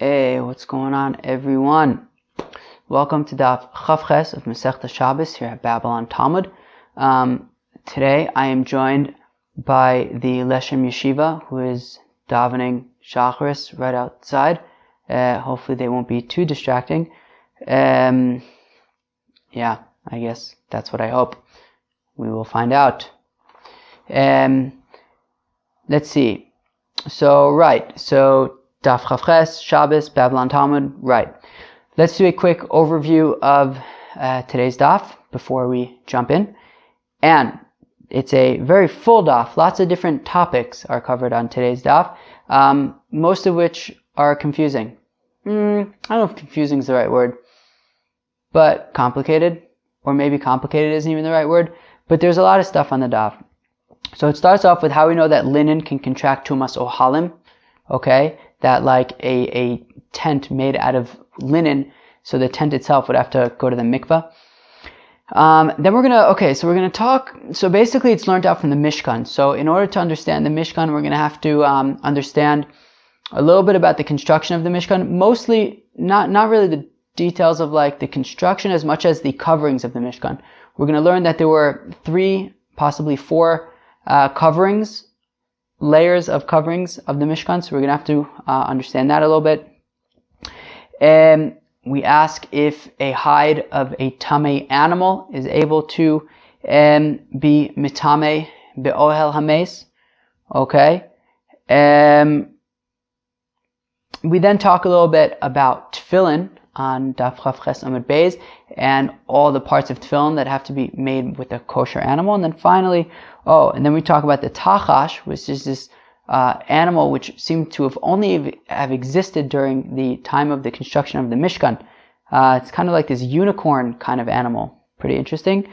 Hey, what's going on, everyone? Welcome to Daf Chav Ches of Masechta Shabbis here at Babylon Talmud. Today I am joined by the Leshem Yeshiva, who is davening Shacharis right outside. Hopefully they won't be too distracting. I guess that's what I hope. We will find out. Let's see. So Daf Chav Ches, Shabbos, Babylon Talmud, right. Let's do a quick overview of today's daf before we jump in. And it's a very full daf. Lots of different topics are covered on today's daf, most of which are confusing. I don't know if confusing is the right word, but complicated, or maybe complicated isn't even the right word, but there's a lot of stuff on the daf. So it starts off with how we know that linen can contract tumas ohalim, okay? That like a tent made out of linen, so the tent itself would have to go to the mikveh. Then we're gonna talk, so basically it's learned out from the mishkan. So in order to understand the mishkan, we're gonna have to understand a little bit about the construction of the mishkan, mostly not really the details of like the construction as much as the coverings of the mishkan. We're gonna learn that there were 3, possibly 4 layers of coverings of the mishkan, so we're going to have to understand that a little bit. We ask if a hide of a tamei animal is able to be mitame be'ohel hames. Okay. We then talk a little bit about tefillin on Daf Chav Ches Amud Beis and all the parts of tefillin that have to be made with a kosher animal. And then finally, and then we talk about the tachash, which is this animal which seemed to have only have existed during the time of the construction of the Mishkan. It's kind of like this unicorn kind of animal. Pretty interesting.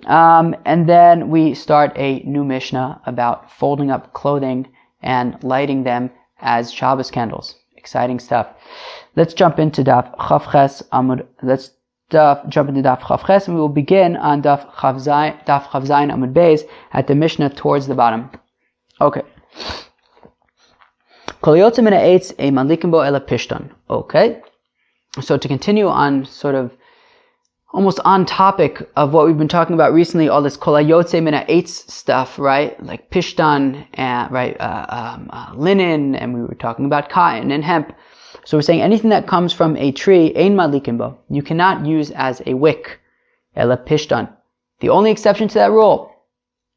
And then we start a new Mishnah about folding up clothing and lighting them as Shabbos candles. Exciting stuff. Let's jump into Daf Chav Ches Amud. Let's jump into Daf Chav Ches, and we will begin on Daf Chav Zayin Amud Beis at the Mishnah towards the bottom. Okay. Okay. So to continue on sort of almost on topic of what we've been talking about recently, all this kol hayotze min ha'etz stuff, right? Like pishtan, linen, and we were talking about cotton and hemp. So we're saying anything that comes from a tree, ein madlikin bo, you cannot use as a wick, ela pishtan. The only exception to that rule,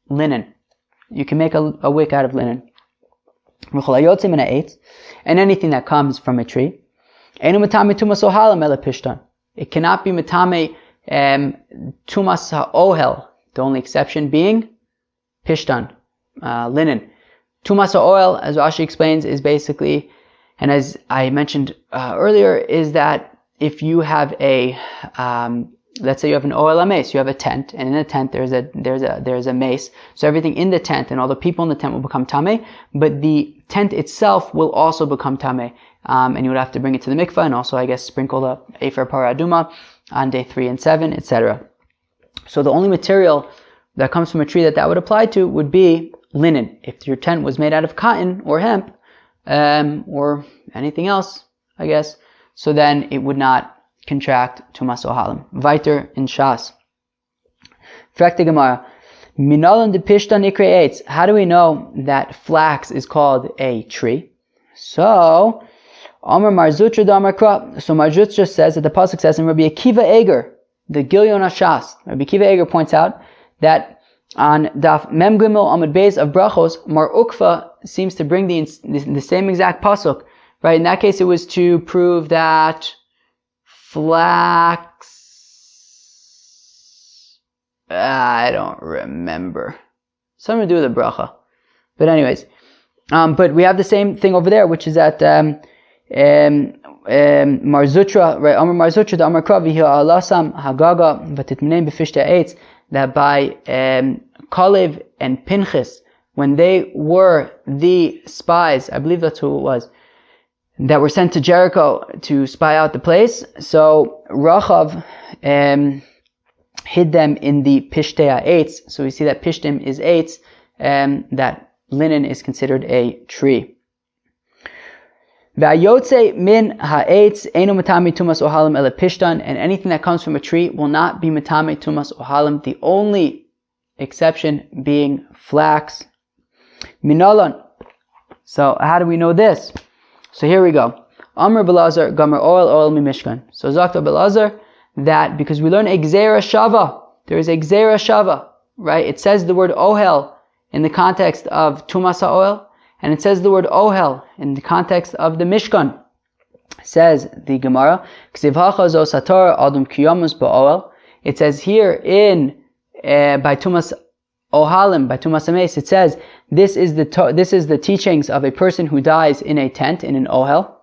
linen. You can make a wick out of linen. And anything that comes from a tree, it cannot be matame tumas ha'ohel. The only exception being pishtan, linen. Tumas ha'ohel, as Rashi explains, is basically, and as I mentioned earlier, is that if you have a, let's say you have an ohel mace, you have a tent, and in the tent there's a mace. So everything in the tent and all the people in the tent will become tameh, but the tent itself will also become tameh. And you would have to bring it to the mikveh, and also, I guess, sprinkle the Efer Parah Aduma on day 3 and 7, etc. So the only material that comes from a tree that would apply to would be linen. If your tent was made out of cotton or hemp, or anything else, I guess, so then it would not contract tumas ohalim. Weiter in Shas. Frekte Gemara. Minalan de pishtan ikre eitz. How do we know that flax is called a tree? So Amar Marzutra Damar Kra. So Marzutra says that the pasuk says in Rabbi Akiva Eger, the Gilyon Hashas. Rabbi Akiva Eger points out that on Daf Mem Gimel Amud Beis of Brachos, Mar Ukva seems to bring the same exact pasuk. Right? In that case, it was to prove that flax. I don't remember. Something to do with the bracha. But anyways, but we have the same thing over there, which is that Marzutra, right? Amar Marzutra, the Amar Kravi, Alasam Hagaga, Vatitmenem Befishta Eitz, that by Kalev and Pinchas, when they were the spies, I believe that's who it was, that were sent to Jericho to spy out the place. So Rachav hid them in the Pishtea Eitz. So we see that Pishtim is Eitz, that linen is considered a tree. V'ayotze min ha'etz eino matame tumas ohalim ele pishtan, and anything that comes from a tree will not be matame tumas ohalim. The only exception being flax. Minalan. So how do we know this? So here we go. Amr Belazar Gomer oil mi mishkan. So Zakta Belazar, that because we learn Gzeira Shava, there is a Gzeira Shava, right? It says the word ohel in the context of Tumas oil, and it says the word ohel in the context of the mishkan. Says the Gemara, it says here in by Tumas Ohalim, by Tumas Ames, it says this is the teachings of a person who dies in a tent, in an ohel.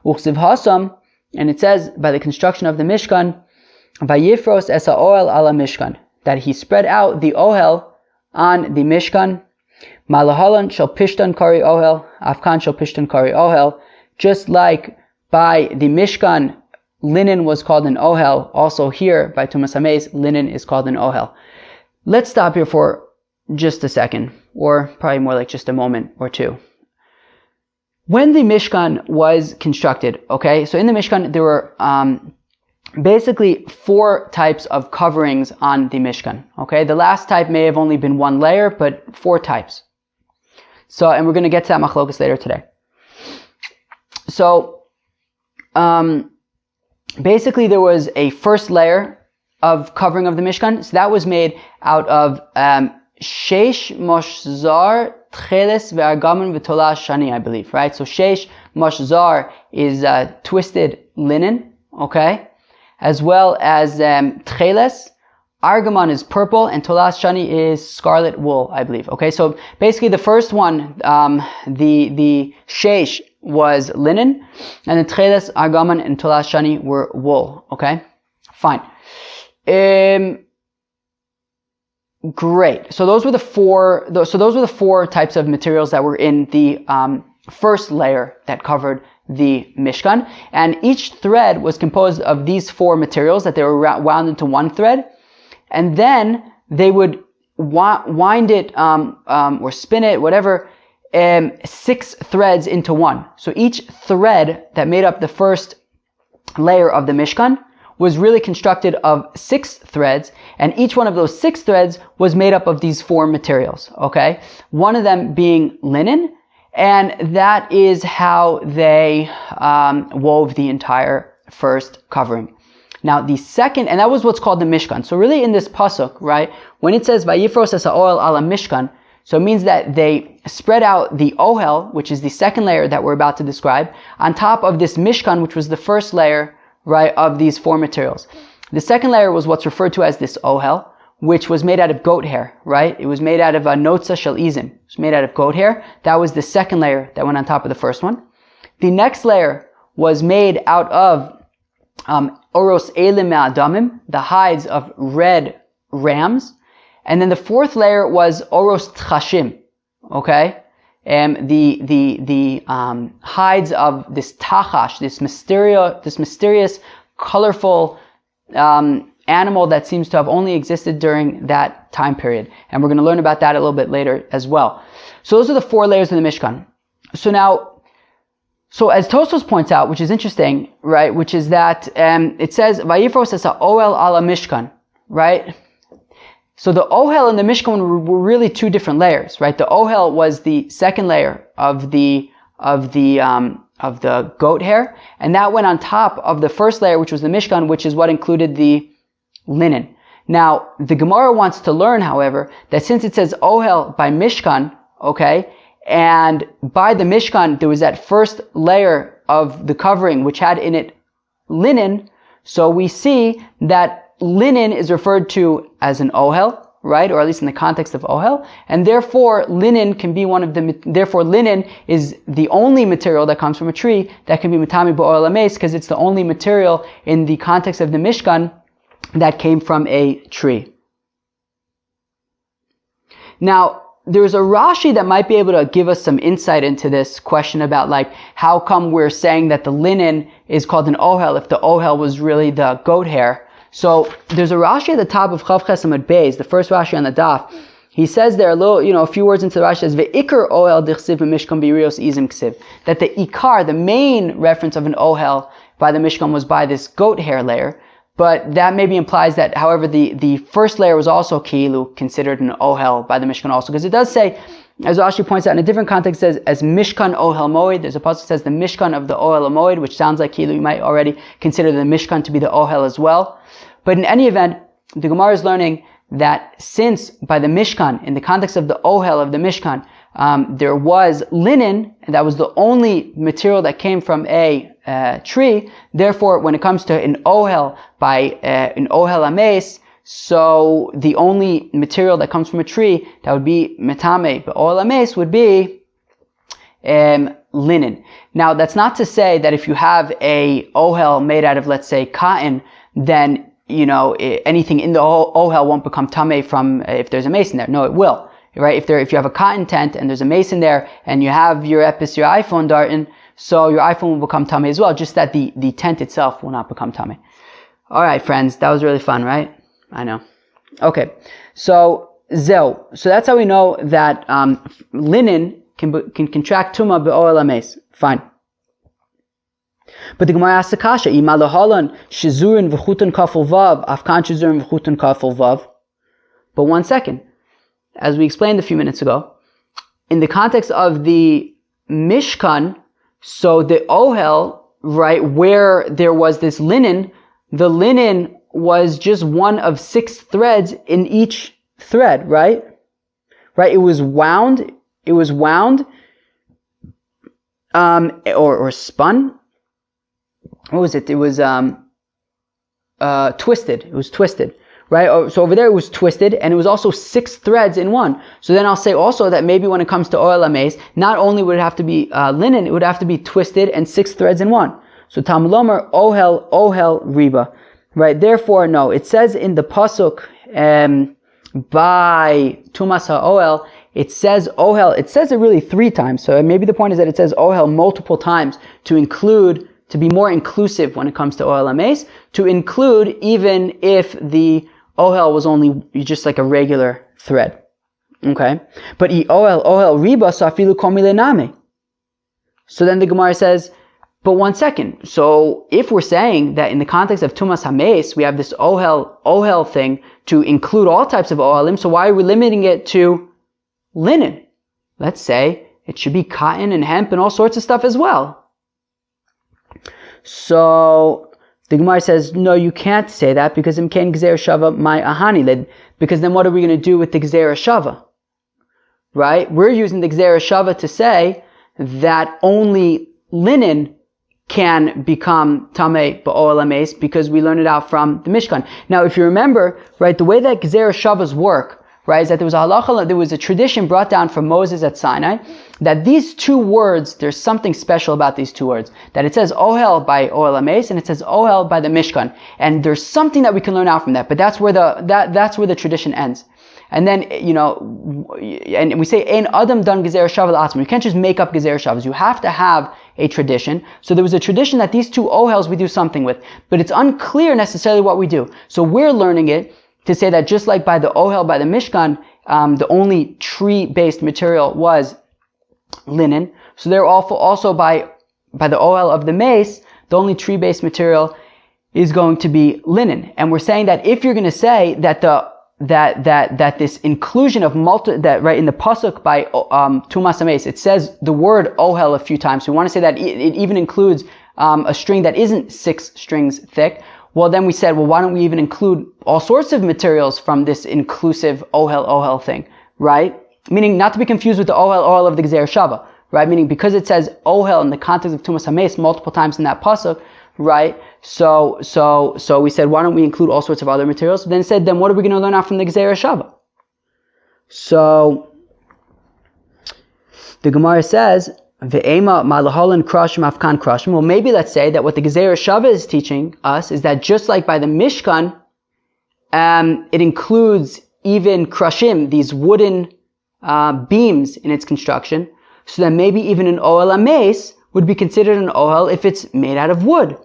Uchziv Hasam, and it says by the construction of the mishkan, Vayifros esa ohel ala mishkan, that he spread out the ohel on the mishkan. Malahalan shall pishtan kari ohel, afkan shall pishtan kari ohel. Just like by the mishkan, linen was called an ohel, also here by Tumas Ames, linen is called an ohel. Let's stop here for just a second, or probably more like just a moment or two. When the mishkan was constructed, okay, so in the mishkan there were basically 4 types of coverings on the mishkan. Okay, the last type may have only been 1 layer, but 4 types. So, and we're going to get to that machlokas later today. So, basically there was a first layer of covering of the mishkan. So that was made out of sheish moshzar tcheles ve'argaman v'tola shani, I believe, right? So sheish moshzar is twisted linen, okay, as well as tcheles. Argaman is purple, and tolas shani is scarlet wool, I believe. Okay, so basically the first one, the sheish was linen, and the tcheles, argaman, and tolas shani were wool. Okay, fine. Great. So those were the 4. So those were the 4 types of materials that were in the first layer that covered the mishkan, and each thread was composed of these 4 materials that they were wound into one thread, and then they would wind it or spin it, whatever, 6 threads into one. So each thread that made up the first layer of the mishkan was really constructed of 6 threads, and each one of those 6 threads was made up of these 4 materials, okay? One of them being linen, and that is how they wove the entire first covering. Now the second, and that was what's called the mishkan. So really in this pasuk, right, when it says Vayifros esa ohel ala mishkan, so it means that they spread out the ohel, which is the second layer that we're about to describe, on top of this mishkan, which was the first layer, right, of these 4 materials. The second layer was what's referred to as this ohel, which was made out of goat hair, right? It was made out of a notza shel izim. It was made out of goat hair. That was the second layer that went on top of the first one. The next layer was made out of oros elim me'adamim, the hides of red rams. And then the 4th layer was oros tchashim, okay? The hides of this tachash, this mysterious, colorful animal that seems to have only existed during that time period. And we're going to learn about that a little bit later as well. So those are the 4 layers of the mishkan. So as Tosfos points out, which is interesting, right, which is that it says Vayifros esa ohel ala mishkan, right? So the ohel and the mishkan were really 2 different layers, right? The ohel was the second layer of the goat hair, and that went on top of the first layer, which was the mishkan, which is what included the linen. Now, the Gemara wants to learn, however, that since it says ohel by mishkan, okay, and by the mishkan there was that first layer of the covering which had in it linen, so we see that linen is referred to as an ohel, right? Or at least in the context of ohel, and therefore linen can be linen is the only material that comes from a tree that can be matami ba'oil ames, because it's the only material in the context of the mishkan that came from a tree. Now, there's a Rashi that might be able to give us some insight into this question about like how come we're saying that the linen is called an ohel if the ohel was really the goat hair. So there's a Rashi at the top of Chav Ches Amud Beis, the first Rashi on the daf, he says there a few words into the Rashi, says ve'ikar ohel dichsiv mishkan b'irios izim ksiv, that the ikar, the main reference of an ohel by the mishkan was by this goat hair layer. But that maybe implies that, however, the first layer was also ki'ilu considered an ohel by the mishkan also, because it does say, as Rashi points out in a different context, it says as mishkan ohel moed. There's a passage that says the mishkan of the ohel moed, which sounds like ki'ilu you might already consider the mishkan to be the ohel as well. But in any event, the Gemara is learning that since by the mishkan, in the context of the ohel of the mishkan, there was linen, and that was the only material that came from a tree. Therefore, when it comes to an ohel by an ohel ames, so the only material that comes from a tree that would be metame, but ohel ames would be linen. Now, that's not to say that if you have a ohel made out of, let's say, cotton, then anything in the ohel won't become tameh from if there's a mace in there. No, it will. Right? If you have a cotton tent and there's a mace in there and you have your iPhone darting, so your iPhone will become tameh as well, just that the tent itself will not become tameh. Alright friends, that was really fun, right? I know. Okay, so zeu. So that's how we know that linen can contract tumah be'oel ames. Fine. But the Gemara asks the kasha, imalahalan shizurin v'chutan kafel vav, afkan shizurin v'chutan kafel vav. But one second. As we explained a few minutes ago, in the context of the mishkan, so the ohel, right, where there was this linen, the linen was just one of 6 threads in each thread, right? Right, it was wound, or spun. What was it? It was twisted. It was twisted. Right? So over there it was twisted, and it was also 6 threads in one. So then I'll say also that maybe when it comes to ohel ames, not only would it have to be linen, it would have to be twisted and 6 threads in one. So Talmud Lomer, ohel riba. Right? Therefore, no. It says in the pasuk by tumas ha'ohel, it says ohel. It says it really 3 times. So maybe the point is that it says ohel multiple times to be more inclusive when it comes to ohel ames, to include even if the ohel was only just like a regular thread. Okay? But ohel riba safilu komile name. So then the Gemara says, but one second. So if we're saying that in the context of tumas hames, we have this ohel thing to include all types of ohelim, so why are we limiting it to linen? Let's say it should be cotton and hemp and all sorts of stuff as well. So the Gemara says, no, you can't say that because imken gzeira shava my ahani, because then what are we going to do with the gzeira shava? Right? We're using the gzeira shava to say that only linen can become tameh ba'oel ames because we learn it out from the Mishkan. Now, if you remember, right, the way that gzeira shavas work, right, is that there was a tradition brought down from Moses at Sinai that these 2 words, there's something special about these 2 words, that it says ohel by ohel ames and it says ohel by the Mishkan, and there's something that we can learn out from that, but that's where the tradition ends. And then, and we say ein adam dan gzeira shava la'atzmo. You can't just make up gzeira shavas. You have to have a tradition. So there was a tradition that these 2 ohels we do something with, but it's unclear necessarily what we do. So we're learning it to say that just like by the ohel, by the Mishkan, the only tree-based material was linen. So they're also by the ohel of the mace, the only tree-based material is going to be linen. And we're saying that if you're going to say that that this inclusion of right in the pasuk by tumas hames, it says the word ohel a few times. So we want to say that it even includes a string that isn't 6 strings thick. Well, then we said, well, why don't we even include all sorts of materials from this inclusive ohel thing, right? Meaning not to be confused with the ohel of the gzeira shava, right? Meaning because it says ohel in the context of tumas hames multiple times in that pasuk, right? So we said, why don't we include all sorts of other materials? Then said, then what are we going to learn out from the gzeira shava? So the Gemara says, Ve'ema malahalan krashim afkan krashim. Well, maybe let's say that what the gzeira shava is teaching us is that just like by the Mishkan, it includes even krashim, these wooden beams in its construction. So that maybe even an ohel ames would be considered an ohel if it's made out of wood.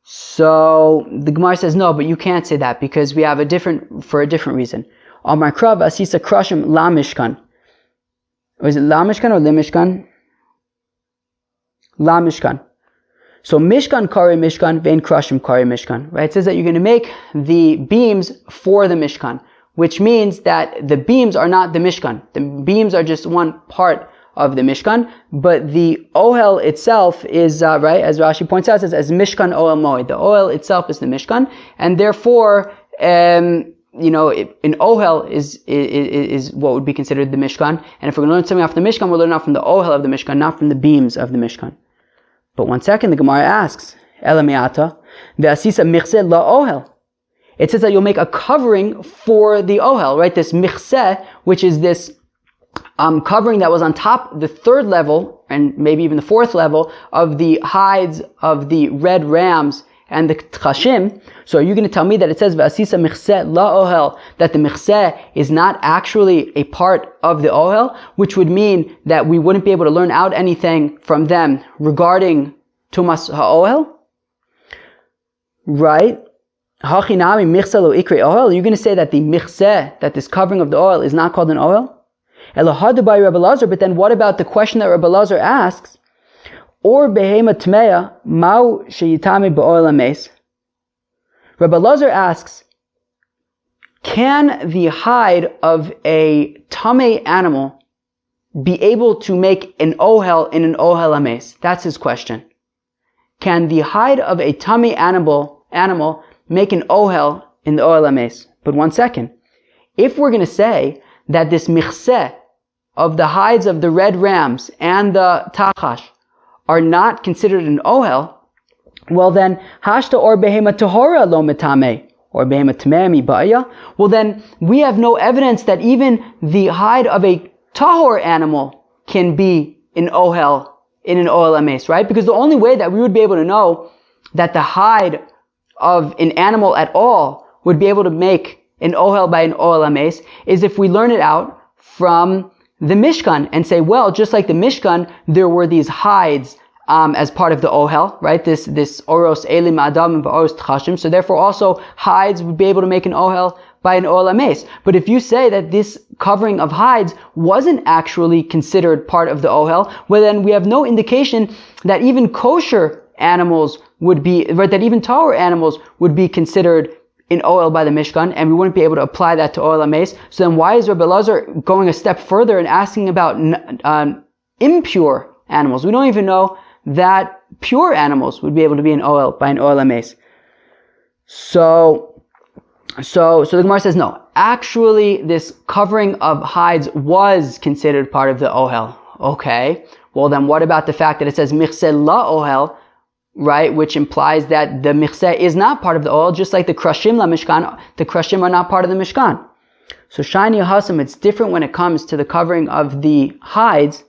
So the Gemara says, no, but you can't say that because we have for a different reason. Amar Krav Asisa Krashim La Mishkan. Or is it La Mishkan or Limishkan? La Mishkan. So Mishkan Kari Mishkan, Vein Krashim Kari Mishkan. Right? It says that you're going to make the beams for the Mishkan, which means that the beams are not the Mishkan. The beams are just one part of the Mishkan, but the Ohel itself is, right, as Rashi points out, says as Mishkan Ohel Moed. The Ohel itself is the Mishkan, and therefore, an Ohel is what would be considered the Mishkan. And if we're going to learn something off the Mishkan, we're learning off from the Ohel of the Mishkan, not from the beams of the Mishkan. But one second, the Gemara asks, Ela mi'ata, ve'asisa michseh la'ohel. It says that you'll make a covering for the ohel, right? This michseh, which is this covering that was on top, the third level, and maybe even the fourth level, of the hides of the red rams and the tchashim. So are you going to tell me that it says ve'asisa michseh la'ohel, that the michseh is not actually a part of the ohel, which would mean that we wouldn't be able to learn out anything from them regarding tumas ha'ohel? Right? Hachinami michseh lo ikri ohel. Are you going to say that the michseh, that this covering of the ohel, is not called an ohel? Elohadu by Rabbi Lazar, but then what about the question that Rabbi Lazar asks? Or behema tmeya mau sheyitami be'oil ames. Rabbi Lazar asks, can the hide of a tamei animal be able to make an ohel in an ohel ames? That's his question. Can the hide of a tamei animal make an ohel in the ohel ames? But one second. If we're going to say that this michseh of the hides of the red rams and the tachash are not considered an ohel, well then, hashta or behema tahora lo metame, or behema tamei ba'ya. Well then, we have no evidence that even the hide of a tahor animal can be an ohel in an ohel ames, right? Because the only way that we would be able to know that the hide of an animal at all would be able to make an ohel by an ohel ames is if we learn it out from the Mishkan and say, well, just like the Mishkan, there were these hides as part of the ohel, right? This oros elim adam and oros tchashim. So therefore, also hides would be able to make an ohel by an ohel ames. But if you say that this covering of hides wasn't actually considered part of the ohel, well, then we have no indication that even kosher animals would be, right? That even tahor animals would be considered in ohel by the Mishkan, and we wouldn't be able to apply that to ohel ames. So then why is Rabbi Lazar going a step further and asking about impure animals? We don't even know that pure animals would be able to be in ohel by an ohel ames. So the Gemara says no. Actually, this covering of hides was considered part of the ohel. Okay. Well then what about the fact that it says michseh la ohel, right, which implies that the michseh is not part of the ohel, just like the krashim la mishkan, the krashim are not part of the mishkan. So shiny hasam, it's different when it comes to the covering of the hides.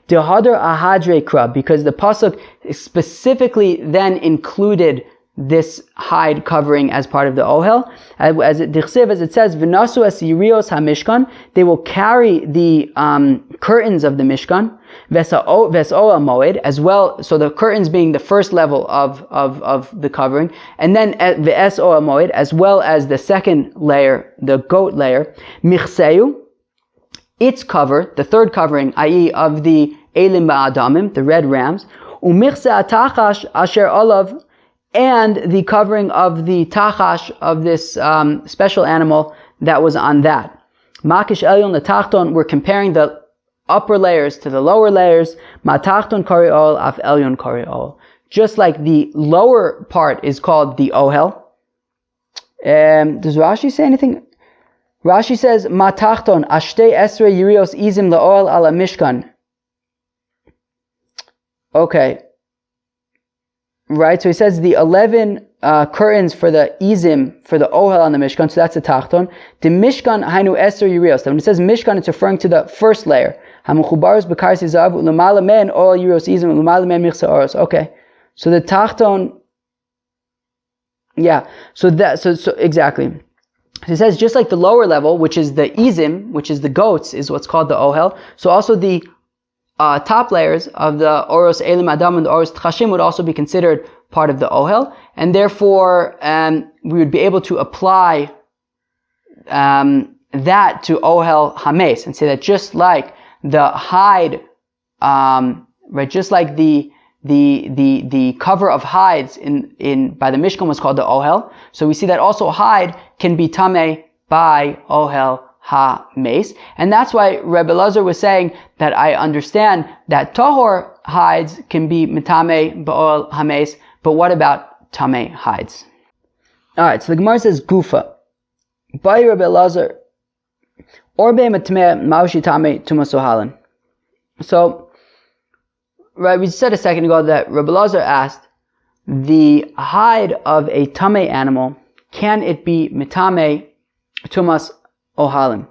Dehadar ahadre krab, because the pasuk specifically then included this hide covering as part of the ohel, as it says, v'nasu es yirios hamishkan, they will carry the curtains of the mishkan, ves ohel moed, as well. So the curtains being the first level of the covering, and then ves ohel moed, as well as the second layer, the goat layer, michseyu, its cover, the third covering, i.e. of the elim ba'adamim, the red rams, umichse atachash asher olav, and the covering of the tachash, of this special animal that was on that. Makish elyon letachton, we're comparing the upper layers to the lower layers. Matachton kari'ol af elyon kari'ol. Just like the lower part is called the ohel. Does Rashi say anything? Rashi says, Matachton ashtei esrei yirios izim la'ol ala mishkan. Okay. Right, so he says the 11 curtains for the izim, for the ohel on the mishkan, so that's the tachton. The mishkan hainu eser yirios. When it says mishkan, it's referring to the first layer. Hamuchubaros b'kar sizav u'lemala men ohel yirios izim u'lemala men michsa oros. Okay, so the tachton, yeah. So exactly. So it says just like the lower level, which is the izim, which is the goats, is what's called the ohel. So also the top layers of the oros elim adam and the oros tchashim would also be considered part of the ohel, and therefore we would be able to apply that to ohel hames and say that just like the hide, right, just like the cover of hides in by the mishkan was called the ohel, so we see that also hide can be tameh by ohel ha-mace. And that's why Rebbe Elazar was saying that I understand that tahor hides can be mitame ba'ol ha-mace, but what about tameh hides? Alright, so the Gemara says gufa. By Rebbe Elazar, orbe matmeh maushi tameh tumas ohalin. So, right, we said a second ago that Rebbe Elazar asked, the hide of a tameh animal, can it be mitame tumas ohalim?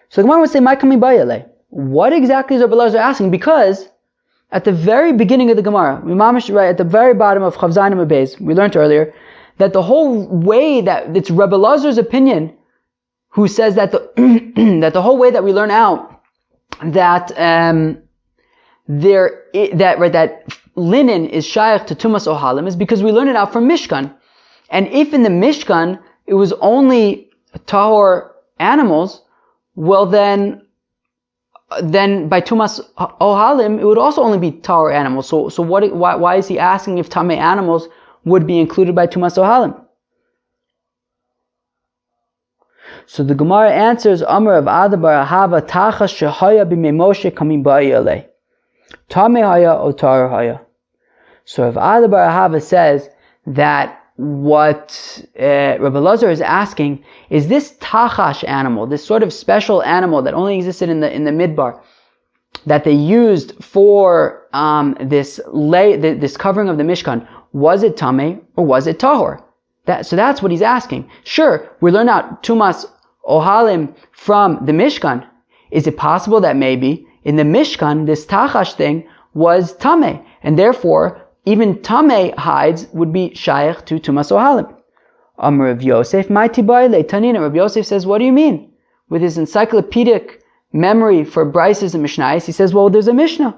So the Gemara would say, "My kami bayale." What exactly is Rebbe Elazar asking? Because at the very beginning of the Gemara, right at the very bottom of Chav Zayin Amud Beis, we learned earlier that the whole way that it's Rebbe Elazar's opinion, who says that that the whole way that we learn out that that linen is shaykh to tumas ohalim is because we learn it out from Mishkan, and if in the Mishkan it was only tahor animals, well then by tumas ohalim it would also only be tahor animals. So why is he asking if tameh animals would be included by tumas ohalim? So the Gemara answers, Amar of Adabar Hava Tacha Shehaya B'mei Moshe Kamim Ba'yalei Tameh Haya O Tahor Haya. So Rav Adabar Hava says that what Rebbe Elazar is asking is this tachash animal, this sort of special animal that only existed in the midbar, that they used for this covering of the Mishkan. Was it tameh or was it tahor? So that's what he's asking. Sure, we learn out tumas ohalim from the Mishkan. Is it possible that maybe in the Mishkan this tachash thing was tameh, and therefore even tameh hides would be shaykh to tumas ohalim? Amar Rav Yosef, my tibayle tanina. Rav Yosef says, what do you mean? With his encyclopedic memory for Brises and Mishnayos, he says, well, there's a Mishnah.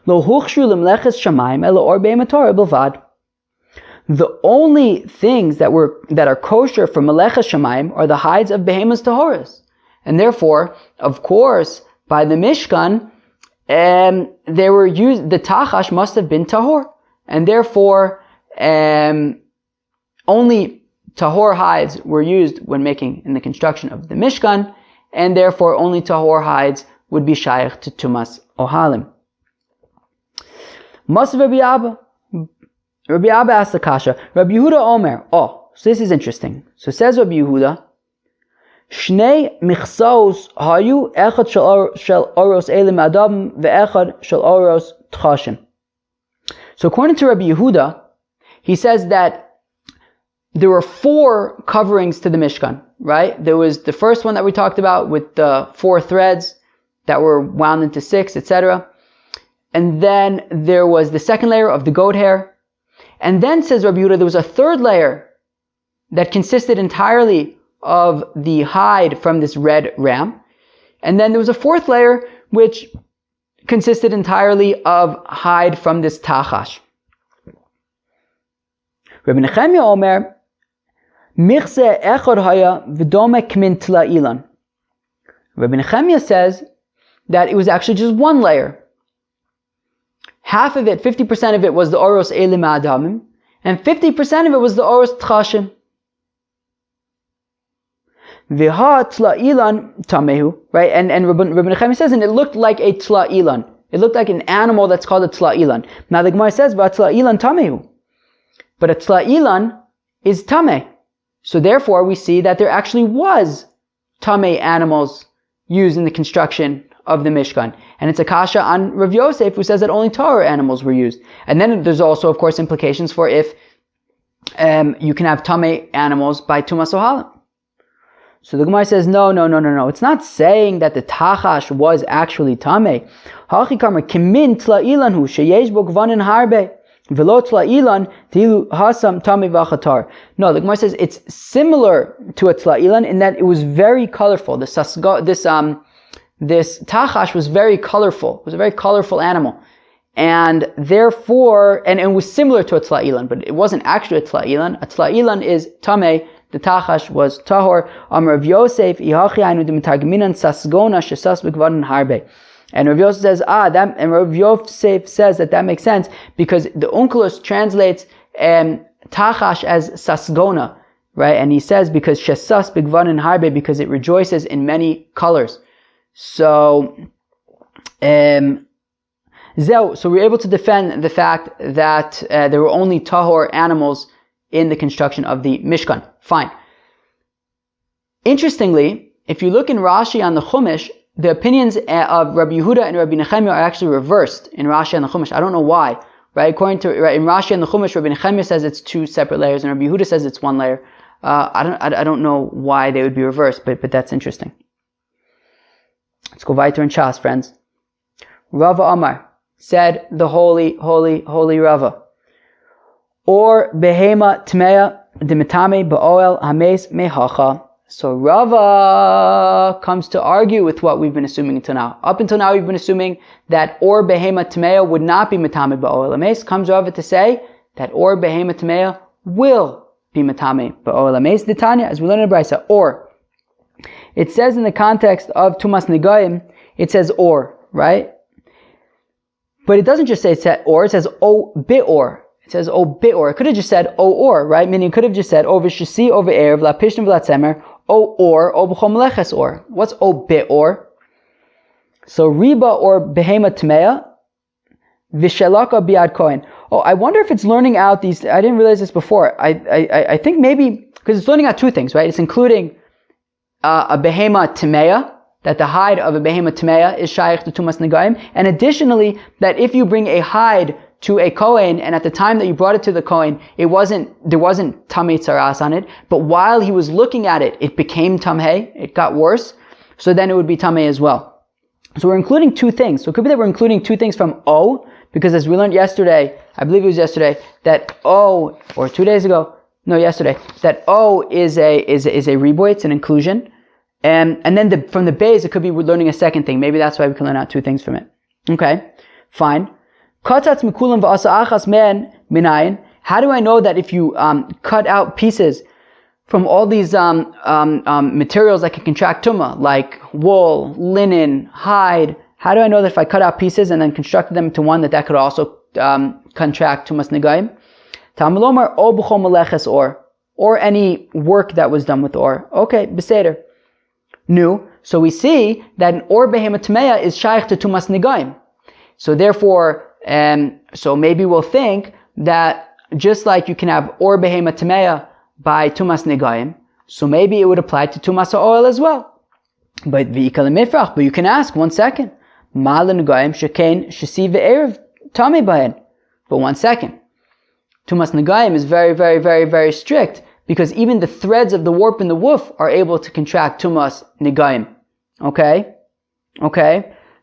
Lo huchshu lemleches shamayim elo or be'ematorah bilvad. The only things that are kosher for meleches shamayim are the hides of behemoths tahoras, and therefore, of course, by the Mishkan, they were used. The tachash must have been tahor, and therefore, only tahor hides were used when making in the construction of the Mishkan, and therefore only tahor hides would be shaykh to tumas ohalim. Masav Rabbi Abba. Rabbi Abba asked the kasha. Rabbi Yehuda Omer. Oh, so this is interesting. So says Rabbi Yehuda, Shnei michsaos hayu echad shel oros elim adam ve'echad shel oros tchashim. So according to Rabbi Yehuda, he says that there were 4 coverings to the Mishkan, right? There was the first one that we talked about with the 4 threads that were wound into 6, etc. And then there was the second layer of the goat hair. And then, says Rabbi Yehuda, there was a third layer that consisted entirely of the hide from this red ram. And then there was a fourth layer which consisted entirely of hide from this tachash. Rabbi Nechemia Omer, Michse echad haya v'dome kmin tla'ilan. Rabbi Nechemia says that it was actually just one layer. Half of it, 50% of it was the oros elim adamim, and 50% of it was the oros tchashim. V'ha tla'ilan tamehu, right? And Rabbi Nechemia says, and it looked like a tla'ilan. It looked like an animal that's called a tla'ilan. Now the Gemara says, v'ha tla'ilan tamehu. But a tla'ilan is tameh. So therefore we see that there actually was tameh animals used in the construction of the Mishkan. And it's a kasha on Rav Yosef, who says that only tahor animals were used. And then there's also, of course, implications for if you can have tameh animals by tumas ohalim. So the Gemara says, no. It's not saying that the tachash was actually tameh. Hachi kamar kimin tla'ilan hu sheyesh bo gvanin harbe v'lo tla'ilan tilu hasam tameh v'achatar. No, the Gemara says it's similar to a tla'ilan in that it was very colorful. This tachash was very colorful. It was a very colorful animal. And therefore, and it was similar to a tla'ilan, but it wasn't actually a tla'ilan. A tla'ilan is tameh the tachash was tahor. Amar Rav Yosef, ihachi ainu d'mitargaminan sasgona shesas b'gvanin harbe. And Rav Yosef says, Rav Yosef says that makes sense because the Onkelos translates tachash as sasgona, right? And he says because shesas b'gvanin harbe, because it rejoices in many colors. So, so we're able to defend the fact that there were only tahor animals in the construction of the mishkan. Fine. Interestingly, if you look in Rashi on the Chumash, the opinions of Rabbi Yehuda and Rabbi Nechemia are actually reversed in Rashi and the Chumash. I don't know why. Right? According to in Rashi and the Chumash, Rabbi Nechemia says it's 2 separate layers, and Rabbi Yehuda says it's 1 layer. I don't know why they would be reversed, but that's interesting. Let's go weiter in Shas, friends. Rava Amar said the holy Rava. Or behema tmeya demitame ba'oel hames mehacha. So Rava comes to argue with what we've been assuming until now. Up until now, we've been assuming that or behema tmeya would not be mitame ba'oel hames. Comes Rava to say that or behema tmeya will be mitame ba'oel hames. The Tanya, as we learn in the Brisa, or. It says in the context of Tumas Negayim, it says or, right? But it doesn't just say or, it says o bi'or. It says o bi'or. It could have just said o or, right? Meaning it could have just said o v'shisi over erev, la pishtim v'la tzemer, o or, o b'chom leches or. What's o bi'or? So riba or behema tmeya, v'shelaka biad kohen. Oh, I wonder if it's learning out these, I didn't realize this before. I think maybe, because it's learning out 2 things, right? It's including a behema tmeya, that the hide of a behema tmeya is shaykh to tumas negaim, and additionally, that if you bring a hide to a kohen, and at the time that you brought it to the kohen, there wasn't tamei tzaras on it, but while he was looking at it, it became tamei, it got worse, so then it would be tamei as well. So we're including 2 things. So it could be that we're including 2 things from O, because as we learned yesterday, I believe it was yesterday, that O, or 2 days ago, no, yesterday, that O is a riboy, it's an inclusion. And then from the base, it could be we're learning a second thing. Maybe that's why we can learn out 2 things from it. Okay, fine. How do I know that if you cut out pieces from all these materials that can contract tumah, like wool, linen, hide, how do I know that if I cut out pieces and then constructed them into one, that could also contract tumas negaim? Tamilomar o b'chol meleches or any work that was done with or. Okay, beseder. New. So we see that an or behema tmeya is shaykh to tumas negaim. So therefore, so maybe we'll think that just like you can have or behema tmeya by tumas negaim, so maybe it would apply to tumas oil as well. But v'ikal mifrach. But you can ask 1 second. Ma'al negaim shekain shesi ve'erev tamei bahen. But 1 second. Tumas negaim is very, very, very, very strict, because even the threads of the warp and the woof are able to contract tumas negaim. Okay?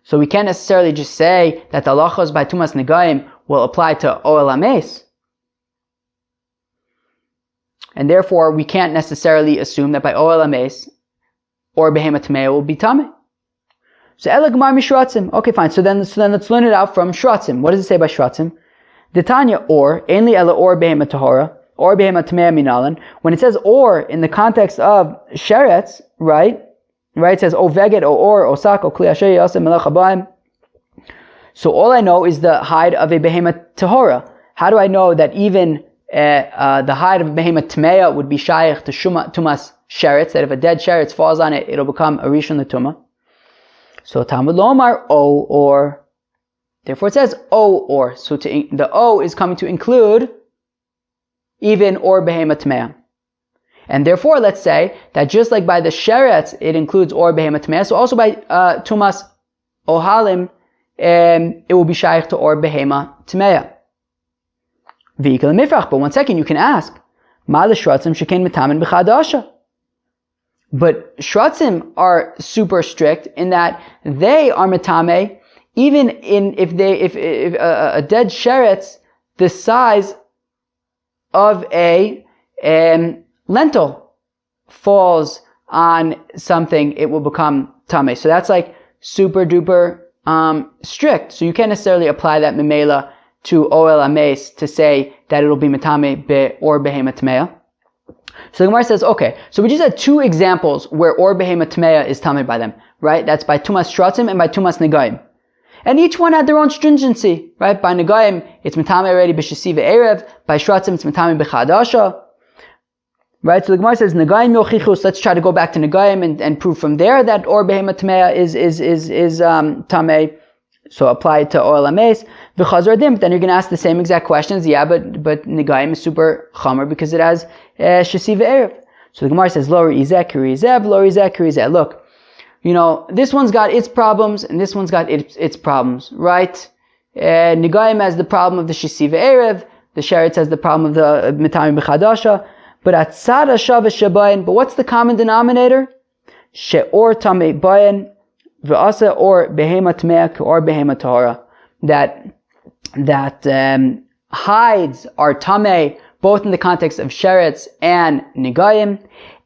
So we can't necessarily just say that the halachos by tumas negaim will apply to oel hames. And therefore, we can't necessarily assume that by oel hames or behema tmeya will be tamei. So ela gemar mishratzim. Okay, fine. So then let's learn it out from shratzim. What does it say by shratzim? The Tanya or ainli ela or behema tahora or behema tmeya minalan. When it says or in the context of sheretz, right? It says o veged o or o sak o kli asher yasem melech habayim. So all I know is the hide of a behema tahora. How do I know that even the hide of a behema tmeya would be shaykh to tumas sheretz? That if a dead sheretz falls on it, it'll become a rishon l'tumah. So Talmud lomar o or. Therefore it says o or. So the o is coming to include even or behema tmeya. And therefore, let's say that just like by the sheretz it includes or behema tmeya, so also by tumas ohalim, it will be shaykh to or behema tmeya. V'ikal mifrach. But 1 second, you can ask, ma l'shratzim shekain mitamin b'chadasha. But shratzim are super strict in that they are mitame even if a dead sheretz the size of a lentil falls on something, it will become tamei. So that's like super duper strict. So you can't necessarily apply that memela to oel hames to say that it'll be mitame or behema tmeya. So the Gemara says, okay, so we just had two examples where or behema tmeya is tamei by them, right? That's by tumas shratzim and by tumas negayim. And each one had their own stringency, right? By negayim, it's metame already b'shesiva erev. By shratzim, it's metame b'chadasha. Right? So the Gemara says, negayim yochichus. Let's try to go back to negayim and prove from there that or behema tmeya is tamei. So apply it to oil ames. V'chazor dim. Then you're going to ask the same exact questions. Yeah, but negayim is super chamer because it has shesiva erev. So the Gemara says, lo rizeh k'rizeh, lo rizeh k'rizeh. Look. This one's got its problems, and this one's got its problems, right? Negayim has the problem of the Shesiva Erev, the Sheretz has the problem of the Mitami B'chadasha, but Atzad Shava Shabayin, but what's the common denominator? She'or Tamei Bayin, V'asa or Behema Tmeak or Behema Tahara. That hides are Tamei, both in the context of Sheretz and Negayim,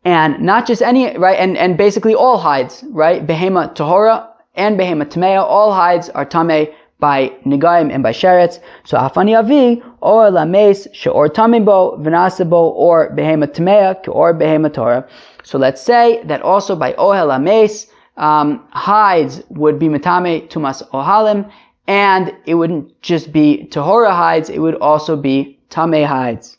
and not just any, right, and basically all hides, right, behema tahora and behema tmeya, all hides are tamei by negayim and by sheretz. So afani avi or lames she'or tamei bo v'nasebo or behema tmeya or behema tahora. So let's say that also by ohel lames hides would be metame tumas ohalim, and it wouldn't just be tahora hides, it would also be tamei hides.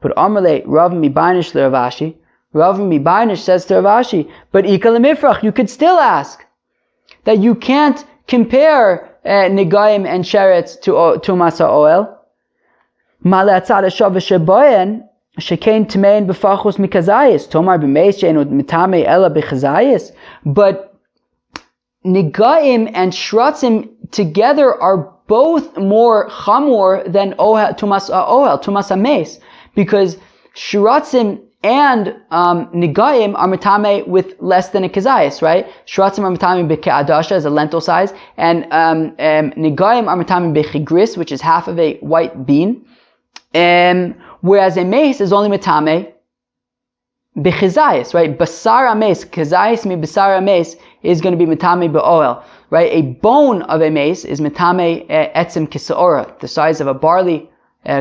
But amrle Rav Mibanish l'Ravashi. Rav Mibanish says to Ravashi, but Ika Lemifrach, you could still ask that you can't compare Negayim and Sheretz to Masa Oel. Male'atzad Hashav Sheboyen, Shekein Tmein B'fachus Mikazayis, Tomar B'meis Shein Mitame Ela B'chazayis. But Negayim and Shratzim together are both more chamor than Tumas Oel, Tumas Ames, because Shratzim and Negayim are metame with less than a kazayis, right? Shratzim are metame b'ke'adasha, as a lentil size, and Negayim are metame b'chigris, which is half of a white bean, whereas a mace is only metame b'chizayis, right? Basar ames, kazayis mi basar ames is going to be metame b'oel, right? A bone of a mace is metame etzim kisaora, the size of a barley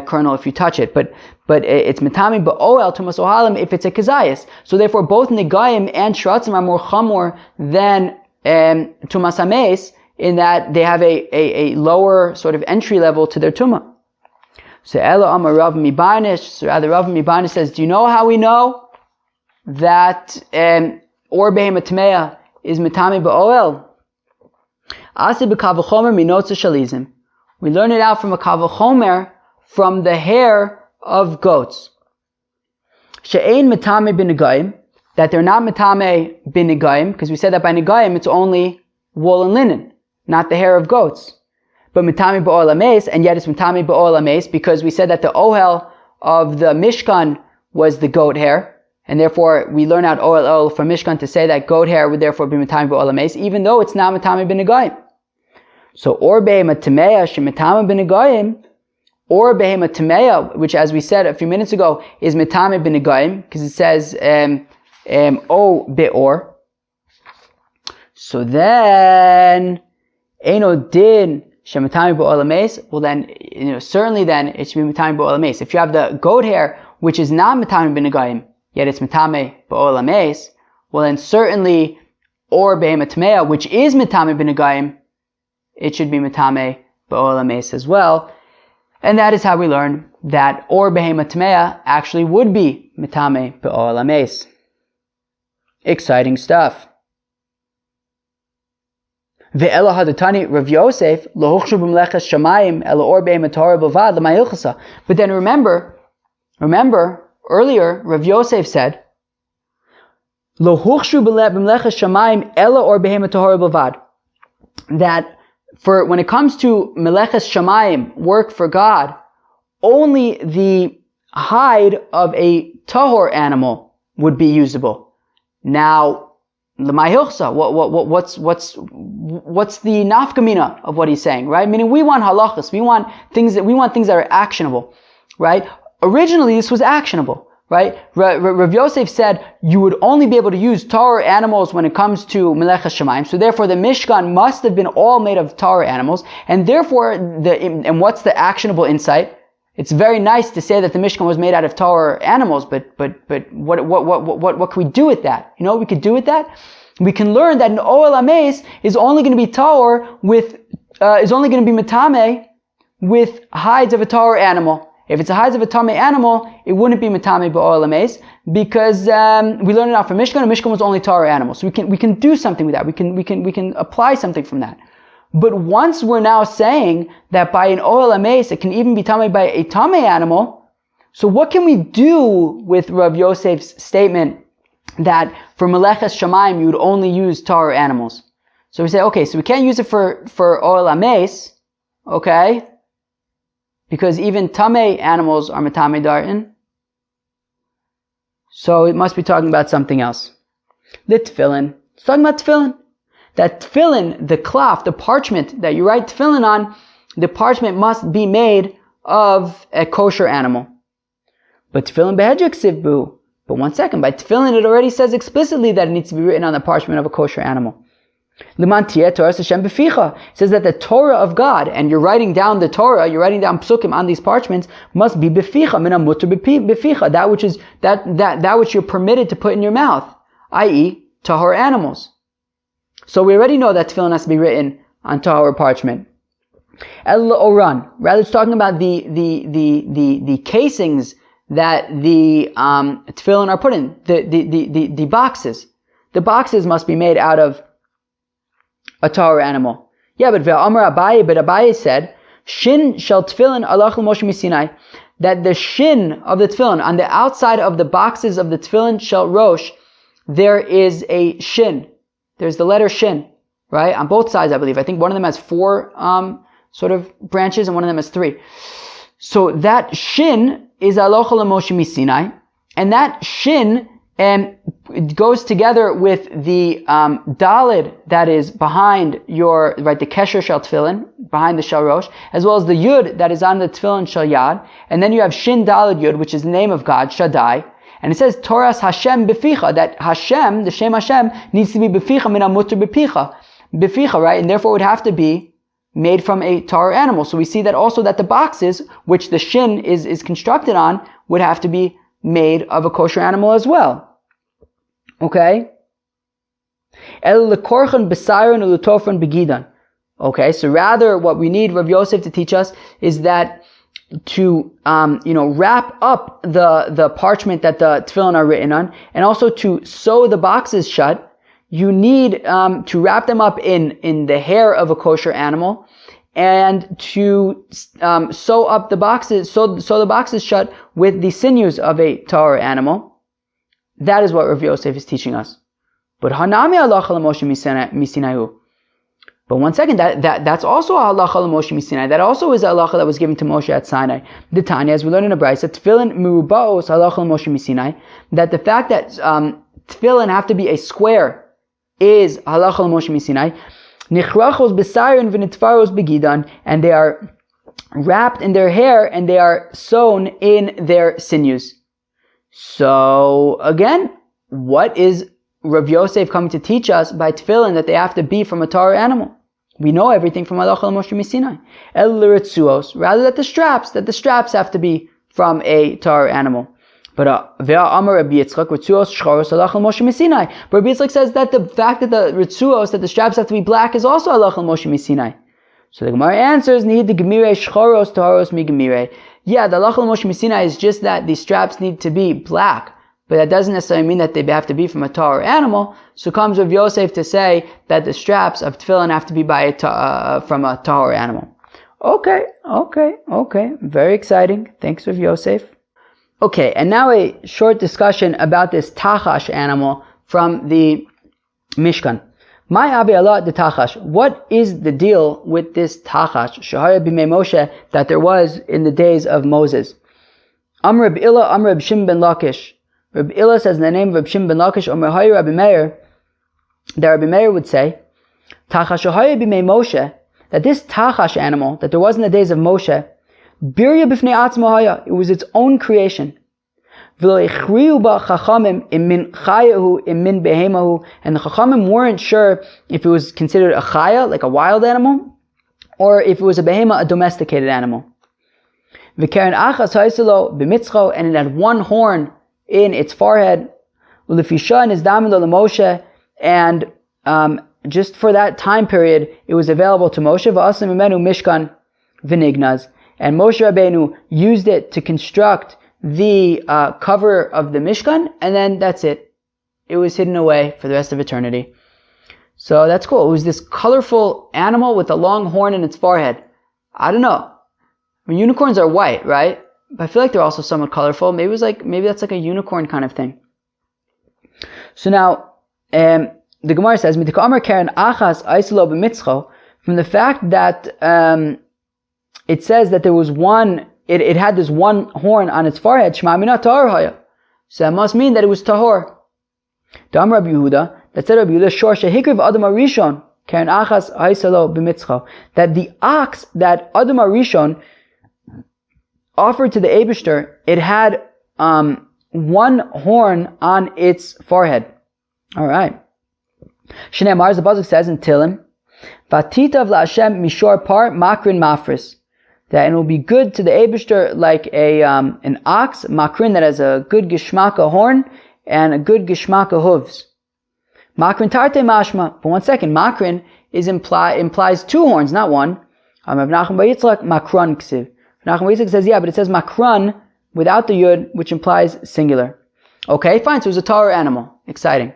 kernel if you touch it, but it's metami ba'oel tumas ohalim if it's a kazayis. So therefore, both negayim and shratzim are more chamor than tumas ames in that they have a lower sort of entry level to their tuma. So Ela Amar Rav Mibanish. So rather, Rav Mibanish says, do you know how we know that or behema tmeya is metami ba'oel? Asi b'kavachomer minotza shalizim. We learn it out from a kavachomer, from the hair of goats. She'ein metame b'negayim, that they're not metame b'negayim, because we said that by negayim it's only wool and linen, not the hair of goats. But metame b'oel ames, and yet it's metame b'oel ames, because we said that the ohel of the mishkan was the goat hair, and therefore we learn out oel from mishkan to say that goat hair would therefore be metame b'oel ames, even though it's not metame b'negayim. So or behema tmeya shemetame b'negayim, or behema tmeya, which as we said a few minutes ago is metame b'negayim, because it says o be'or. So then eino din shemetame b'oel ames. Well then, certainly then it should be metame b'oel ames. If you have the goat hair which is not metame b'negayim, yet it's metame b'oel ames, well then certainly or behema tmeya, which is metame b'negayim, it should be metame b'oel ames as well. And that is how we learn that or behema tmeya actually would be metame be'oel ames. Exciting stuff. Ve'ela hadatani Rav Yosef lo huchshu b'mleches shamayim ela or behema tahora b'vad l'mayilchasa. But then remember earlier Rav Yosef said lo huchshu b'mleches shamayim ela or behema tahora b'vad, that for when it comes to meleches shamayim, work for God, only the hide of a tahor animal would be usable. Now, l'mayilchsa, what's the nafkamina of what he's saying, right? Meaning we want halachas, we want things that are actionable, right? Originally, this was actionable, right? Rav Yosef said you would only be able to use tahor animals when it comes to meleches shamayim. So therefore, the mishkan must have been all made of tahor animals, and therefore, and what's the actionable insight? It's very nice to say that the Mishkan was made out of tahor animals, but what can we do with that? You know what we could do with that? We can learn that an Ohel HaMeis is only going to be tahor is only going to be metame with hides of a tahor animal. If it's a hides of a tamei animal, it wouldn't be metame b'Ohel HaMeis, because we learned it out from Mishkan, and Mishkan was only tahor animal. So we can do something with that. We can apply something from that. But once we're now saying that by an Ohel HaMeis it can even be tamei by a tamei animal, so what can we do with Rav Yosef's statement that for Meleches Shamayim you would only use tahor animals? So we say, okay, so we can't use it for Ohel HaMeis, okay, because even tamei animals are metame dartin. So it must be talking about something else. The tefillin. It's talking about tefillin. That tefillin, the cloth, the parchment that you write tefillin on, the parchment must be made of a kosher animal. But tefillin behedrik sivbu. But one second, by tefillin it already says explicitly that it needs to be written on the parchment of a kosher animal. It says that the Torah of God, and you're writing down the Torah, you're writing down psukim on these parchments, must be beficha, mina mutter beficha, that which you're permitted to put in your mouth, i.e., tahor animals. So we already know that tefillin has to be written on tahor parchment. El oran, rather it's talking about the casings that the tefillin are put in, the boxes. The boxes must be made out of a tahor animal. Yeah, but Abaye said, Shin shel tefillin alach l'Moshe misinai, that the shin of the tefillin, on the outside of the boxes of the tefillin shel rosh, there is a shin. There's the letter shin, right? On both sides, I believe. I think one of them has 4 sort of branches and one of them has 3. So that shin is alocha l'Moshe misinai, and that shin it goes together with the dalid that is behind the kesher shel tefillin, behind the shel rosh, as well as the yud that is on the tefillin shel yad, and then you have shin dalid yud, which is the name of God, Shaddai, and it says Toras Hashem beficha, that Hashem, the Shem Hashem, needs to be beficha min mutter beficha, right? And therefore it would have to be made from a tahor animal. So we see that also that the boxes, which the shin is constructed on, would have to be made of a kosher animal as well. Okay? Okay, so rather what we need Rav Yosef to teach us is that to wrap up the parchment that the tefillin are written on, and also to sew the boxes shut. You need to wrap them up in the hair of a kosher animal, and to sew up the boxes, sew the boxes shut with the sinews of a tahor animal. That is what Rav Yosef is teaching us. But hanami halacha l'Moshe misinayu. But one second, that's also a halacha l'Moshe misinai. That also is a halacha that was given to Moshe at Sinai. The Tanya, as we learn in a brayso, tefillin merubaos halacha l'Moshe misinai. That the fact that tefillin have to be a square is halacha l'Moshe misinai. Nichrachos b'sayon v'nitfaros begidan, and they are wrapped in their hair and they are sewn in their sinews. So again, what is Rav Yosef coming to teach us by tefillin that they have to be from a tahor animal? We know everything from halacha l'Moshe misinai. El l'ritzuos, rather that the straps have to be from a tahor animal. But Rabbi Yitzchak says that the fact that the ritzuos, that the straps have to be black, is also halacha l'Moshe misinai. So the Gemara answers, need the gemire shchoros taharos mi gemire. Yeah, the halacha l'Moshe misinai is just that the straps need to be black, but that doesn't necessarily mean that they have to be from a tahor animal. So comes Rav Yosef to say that the straps of tefillin have to be from a tahor animal. Okay. Very exciting. Thanks, Rav Yosef. Okay, and now a short discussion about this tachash animal from the Mishkan. My Abi Allah the tachash. What is the deal with this tachash? Shahaya b'mei Moshe, that there was in the days of Moses. Amr Reb Illa, Amr Reb Shim ben Lakish. Reb Illa says in the name of Reb Shim ben Lakish, Omer Hayu Rabbi Meir, that Rabbi Meir would say, tachash shahaya b'mei Moshe, that this tachash animal that there was in the days of Moshe, birya b'fnei atzmo haya, it was its own creation. V'lo ichriu ba chachamim imin chayahu imin behemahu, and the chachamim weren't sure if it was considered a chaya, like a wild animal, or if it was a behema, a domesticated animal. V'keren achas haiselo b'mitzcho, and it had one horn in its forehead. Ulefisha and izdamilo leMoshe, and just for that time period, it was available to Moshe. V'asim imenu mishkan v'nignaz, and Moshe Rabbeinu used it to construct the cover of the mishkan, and then that's it. It was hidden away for the rest of eternity. So that's cool. It was this colorful animal with a long horn in its forehead. I don't know. I mean, unicorns are white, right? But I feel like they're also somewhat colorful. Maybe that's like a unicorn kind of thing. So now, the Gemara says, from the fact that it says that there was one, it had this one horn on its forehead, so that must mean that it was tahor. Dam Rabbi Yehuda, that said Rabbi Yehuda, Shor shehikriv Adam Arishon, keren achas haisalo b'mitzcha, that the ox that Adam Arishon offered to the Eibishter, it had one horn on its forehead. All right. Shnei Amar, the pasuk says in Tilim, Vatitav la'Hashem mishor par makrin mafris, that it will be good to the Eibishter like an ox, makrin, that has a good gishmaka horn and a good gishmaka hooves. Makrin tarte mashma. But one second, makrin implies two horns, not one. Rav Nachman bar Yitzchak makron ksiv. Nachman bar Yitzchak says, yeah, but it says makron without the yud, which implies singular. Okay, fine, so it was a Torah animal. Exciting.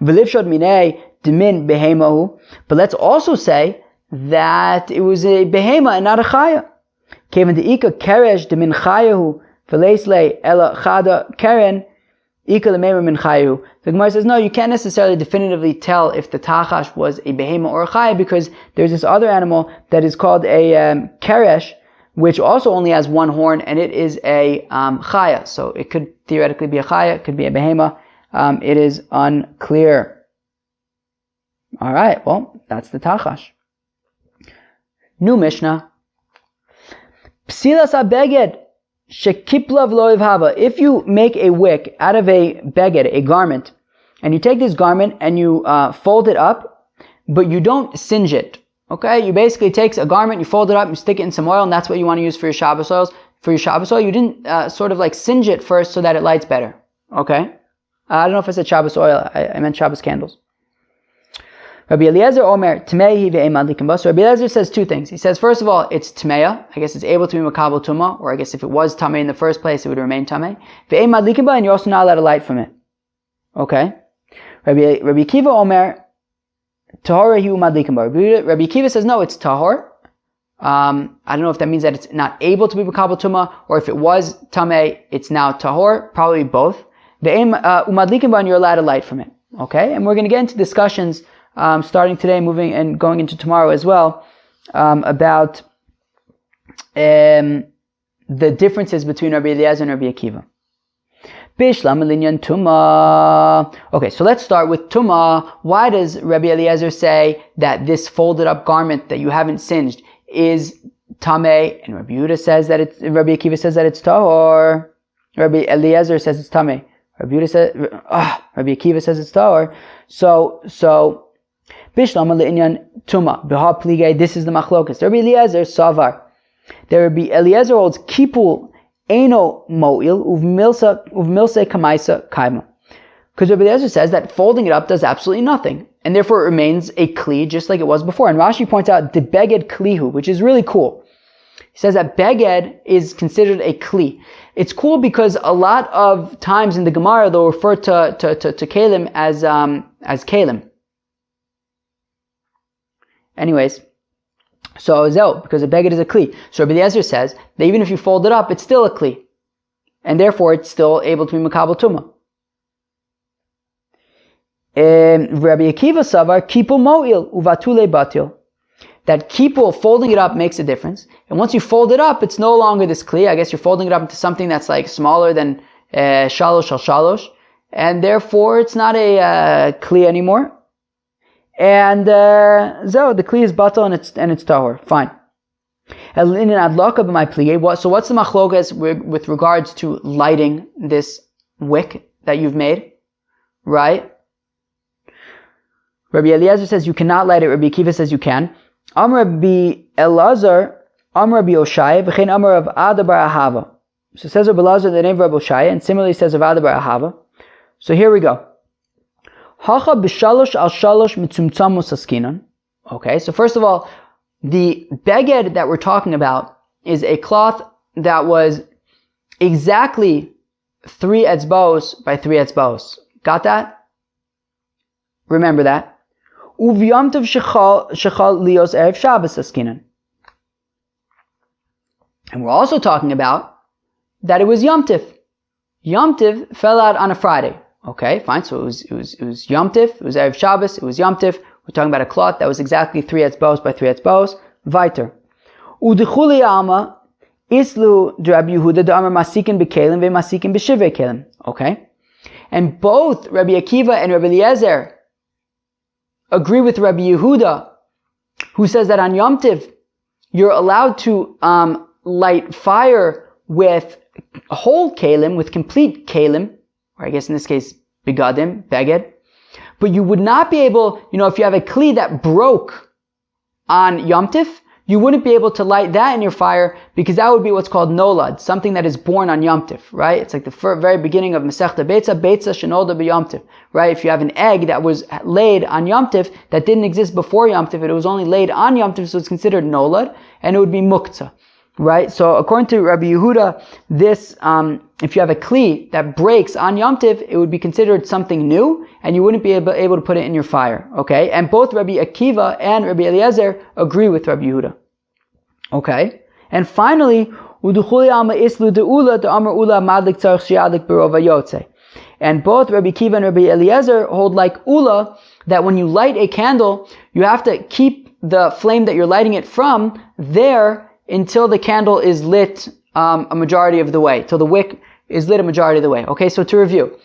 V'livshod minei dimin behemahu. But let's also say that it was a behema and not a chaya. Kevin de'ika keresh dimin chayahu v'leislei ela chada keren ika lememer min chayahu. The Gemara says, no, you can't necessarily definitively tell if the tachash was a behema or a chaya, because there's this other animal that is called a keresh, which also only has one horn, and it is a chaya. So it could theoretically be a chaya, it could be a behema. It is unclear. All right, well, that's the tachash. New Mishnah. Psilas ha-beged shekiplav lo ivhava. If you make a wick out of a beged, a garment, and you take this garment and you fold it up, but you don't singe it. Okay, you basically take a garment, you fold it up, you stick it in some oil, and that's what you want to use for your Shabbos oils. For your Shabbos oil, you didn't sort of like singe it first so that it lights better. Okay, I don't know if I said Shabbos oil. I meant Shabbos candles. Rabbi Eliezer Omer Tmei ve'emad likambas. Rabbi Eliezer says two things. He says, first of all, it's Tmeya. I guess it's able to be makabel tuma, or I guess if it was tamei in the first place, it would remain tamei. Ve'emad likamba, and you're also not allowed to light from it. Okay. Rabbi Kiva Omer Tahora hu mad likamba. Rabbi Kiva says no, it's tahor. I don't know if that means that it's not able to be makabel tuma, or if it was tamei, it's now tahor. Probably both. Ve'emad likamba, and you're allowed to light from it. Okay, and we're going to get into discussions starting today, moving and going into tomorrow as well, about the differences between Rabbi Eliezer and Rabbi Akiva. Bishlam alinyan tuma. Okay, so let's start with tuma. Why does Rabbi Eliezer say that this folded up garment that you haven't singed is tamei, and Rabbi Akiva says that it's tahor? Rabbi Eliezer says it's tamei. Rabbi Akiva says it's tahor. So Bishlam le'inyan tuma b'ha pligei. This is the machlokas. Rabbi Eliezer savar. There Rabbi Eliezer holds kipul eino mo'il uvmilse kamaisa kaima. Because Rabbi Eliezer says that folding it up does absolutely nothing, and therefore it remains a kli just like it was before. And Rashi points out the beged klihu, which is really cool. He says that beged is considered a kli. It's cool because a lot of times in the Gemara they'll refer to kalim as kalim. Anyways, so zeh, because a beged is a kli. So Rabbi Eliezer says that even if you fold it up, it's still a kli, and therefore it's still able to be makabel tuma. Rabbi Akiva savar kipul mo'il uvatule batil. That kipul, folding it up, makes a difference, and once you fold it up, it's no longer this kli. I guess you're folding it up into something that's like smaller than shalosh al shalosh, and therefore it's not a kli anymore. And the kli is batal and it's tahor. Fine. So what's the machlokas with regards to lighting this wick that you've made? Right? Rabbi Eliezer says you cannot light it. Rabbi Akiva says you can. Rabbi Elazar Amar Rabbi Oshaya, v'chein Amar of Ada bar Ahava. So it says Rabbi Elazar the name of Rabbi Oshaya, and similarly says of Ada bar Ahava. So here we go. Hacha b'shalosh al shalosh mitzumtzamos askinan. Okay, so first of all, the beged that we're talking about is a cloth that was exactly 3 etzbos by 3 etzbos. Got that? Remember that. Uv'yamtiv shechal lios erev Shabbos askinan. And we're also talking about that it was Yom Tif. Yom Tif fell out on a Friday. Okay, fine. So it was Yom Tif. It was Erev Shabbos. It was Yom Tif. We're talking about a cloth that was exactly 3 etzbos by 3 etzbos. Weiter. Udechuli alma islu Rabbi Yehuda da'amar masikin b'kelim ve'masikin b'shivei kelim. Okay, and both Rabbi Akiva and Rabbi Eliezer agree with Rabbi Yehuda, who says that on Yom Tif you're allowed to light fire with whole kalim, with complete kalim, or I guess in this case, begadim, beged. But you would not be able, if you have a kli that broke on Yom Tif, you wouldn't be able to light that in your fire because that would be what's called nolad, something that is born on Yom Tif, right? It's like the very beginning of Masechta Beitza shenolda b'Yom Tif, right? If you have an egg that was laid on Yom Tif that didn't exist before Yom Tif, it was only laid on Yom Tif, so it's considered nolad, and it would be muktzah. Right? So according to Rabbi Yehuda, this, if you have a kli that breaks on Yom Tiv, it would be considered something new, and you wouldn't be able to put it in your fire. Okay? And both Rabbi Akiva and Rabbi Eliezer agree with Rabbi Yehuda. Okay? And finally, and both Rabbi Akiva and Rabbi Eliezer hold like Ula, that when you light a candle, you have to keep the flame that you're lighting it from there until the candle is lit a majority of the way, till the wick is lit a majority of the way. Okay, so to review,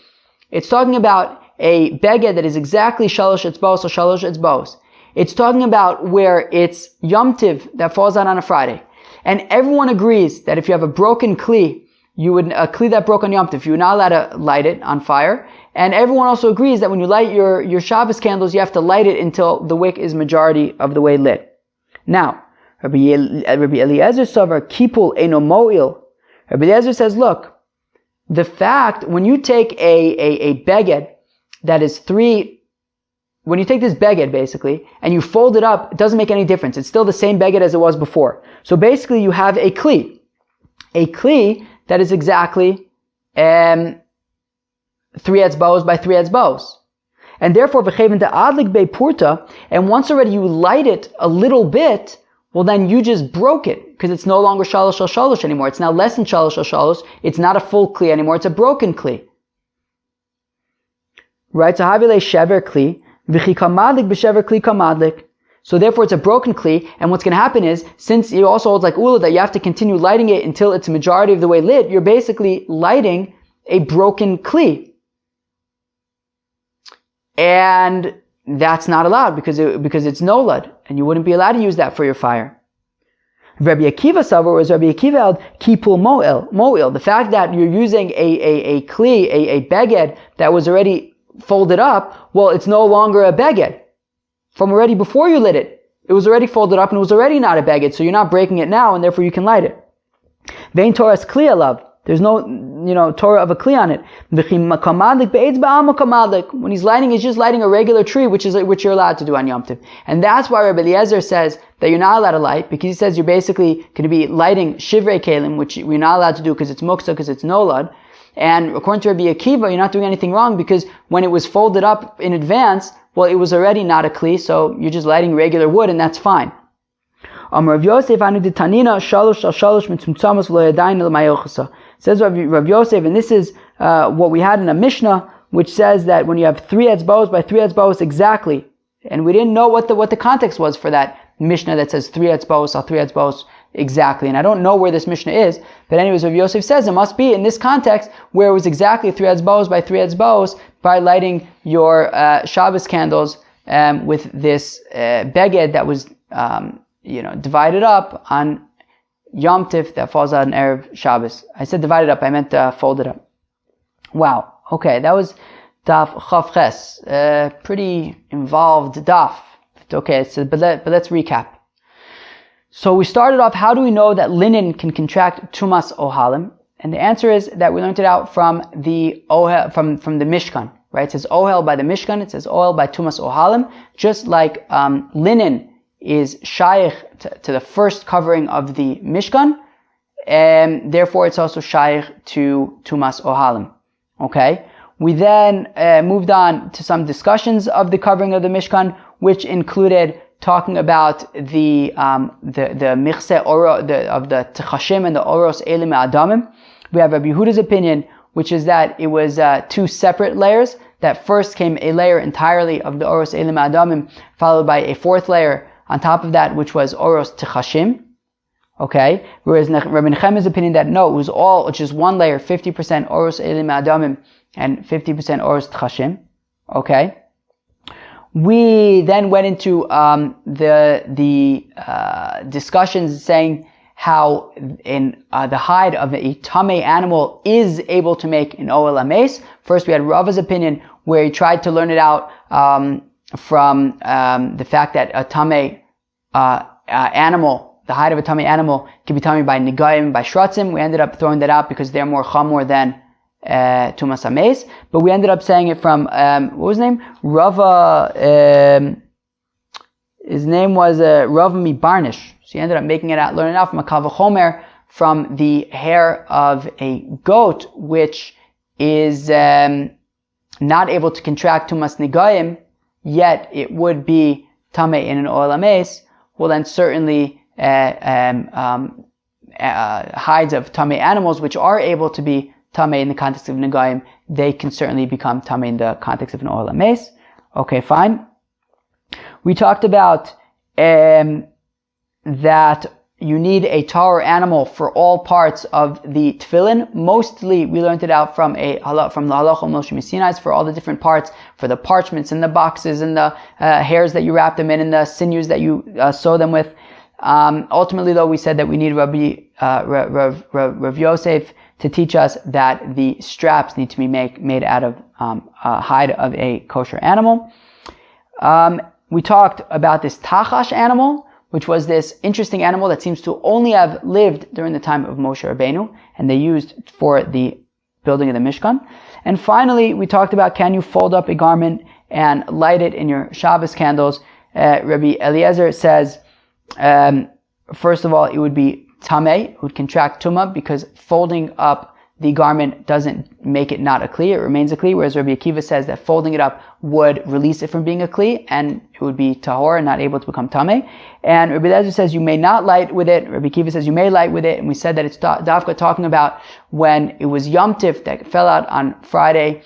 it's talking about a beged that is exactly shalosh etzbos or shalosh etzbos. It's talking about where it's Yom Tiv that falls out on a Friday. And everyone agrees that if you have a broken kli, a kli that broke on Yom Tiv, you're not allowed to light it on fire. And everyone also agrees that when you light your Shabbos candles, you have to light it until the wick is majority of the way lit. Now, Rabbi Eliezer Savar Kipul Eino Mo'il. Rabbi Eliezer says, look, the fact, when you take a beged that is 3, when you take this beged basically, and you fold it up, it doesn't make any difference. It's still the same beged as it was before. So basically you have a kli that is exactly 3 etzbos by 3 etzbos. And therefore, v'cheven de'adlik be'purta, and once already you light it a little bit, well then you just broke it, because it's no longer shalosh al shalosh anymore. It's now less than shalosh al shalosh. It's not a full kli anymore. It's a broken kli. Right? So havile shever kli, v'chi kamadlik b'shever kli kamadlik. So therefore it's a broken kli, and what's going to happen is, since it also holds like ula that you have to continue lighting it until it's a majority of the way lit, you're basically lighting a broken kli. And that's not allowed because it's nolad, and you wouldn't be allowed to use that for your fire. Rabbi Akiva Savar was Rabbi Akiva held kipul mo'il. The fact that you're using a kli, a beged that was already folded up, well, it's no longer a beged. From already before you lit it, it was already folded up and it was already not a beged, so you're not breaking it now, and therefore you can light it. Vein Torah's kli alav. There's no, Torah of a kli on it. When he's lighting, he's just lighting a regular tree, which you're allowed to do on Yom Tov. And that's why Rabbi Eliezer says that you're not allowed to light, because he says you're basically going to be lighting shivrei kelim, which we're not allowed to do because it's muksa, because it's nolad. And according to Rabbi Akiva, you're not doing anything wrong, because when it was folded up in advance, well, it was already not a kli, so you're just lighting regular wood, and that's fine. Rav Yosef anu de tanina shalosh al shalosh mitzumtzamos v'lo yadayin l'mayochasa. Says Rav Yosef, and this is what we had in a Mishnah, which says that when you have 3 etzbos by 3 etzbos exactly, and we didn't know what the context was for that Mishnah that says 3 etzbos al 3 etzbos exactly, and I don't know where this Mishnah is, but anyways, Rav Yosef says it must be in this context where it was exactly 3 etzbos by 3 etzbos by lighting your Shabbos candles with this beged that was divided up on Yom Tif that falls out on Erev Shabbos. I said divided up, I meant folded up. Wow. Okay, that was Daf Chav Ches. Pretty involved Daf. Okay, but let's recap. So we started off, how do we know that linen can contract tumas ohalim? And the answer is that we learned it out from the ohel, from the mishkan, right? It says ohel by the mishkan, it says ohel by tumas ohalim, just like linen is shaykh to the first covering of the mishkan, and therefore it's also shaykh to tumas ohalim. Okay? We then moved on to some discussions of the covering of the mishkan, which included talking about the michse oro of the tchashim and the oros elim adamim. We have Rabbi Yehuda's opinion, which is that it was two separate layers. That first came a layer entirely of the oros elim adamim, followed by a fourth layer on top of that, which was oros tchashim. Okay, whereas Rabbi Nechemiah's opinion that no, it was all just one layer, 50% oros elim adamim and 50% oros tchashim. Okay. We then went into the discussions saying how in the hide of a tamei animal is able to make an oel ames. First, we had Rava's opinion where he tried to learn it out from the fact that a tamei animal, the hide of a tamei animal, can be tamei by nigayim, by shratzim. We ended up throwing that out because they're more chamor than tumas ames, but we ended up saying it from what was his name? Rava. His name was Rava Mibarnish. So he ended up making it out, learning it out from a kavachomer, from the hair of a goat, which is not able to contract tumas nigayim, yet it would be tamei in an oil ames. Well, then certainly hides of tamei animals, which are able to be tamei in the context of nagayim, they can certainly become tamei in the context of an oil ames. Okay, fine. We talked about that you need a tahor animal for all parts of the tefillin. Mostly, we learned it out from the halacha Moshe Missinai for all the different parts, for the parchments and the boxes and the hairs that you wrap them in and the sinews that you sew them with. Ultimately, though, we said that we need Rav Yosef to teach us that the straps need to be made out of hide of a kosher animal. We talked about this tachash animal, which was this interesting animal that seems to only have lived during the time of Moshe Rabbeinu, and they used for the building of the Mishkan. And finally, we talked about, can you fold up a garment and light it in your Shabbos candles? Rabbi Eliezer says, first of all, it would be tamei, it would contract tuma, because folding up the garment doesn't make it not a kli, it remains a kli, whereas Rabbi Akiva says that folding it up would release it from being a kli, and it would be tahor and not able to become tamei. And Rabbi Eliezer says you may not light with it, Rabbi Akiva says you may light with it, and we said that it's dafka talking about when it was Yom Tif that fell out on Friday,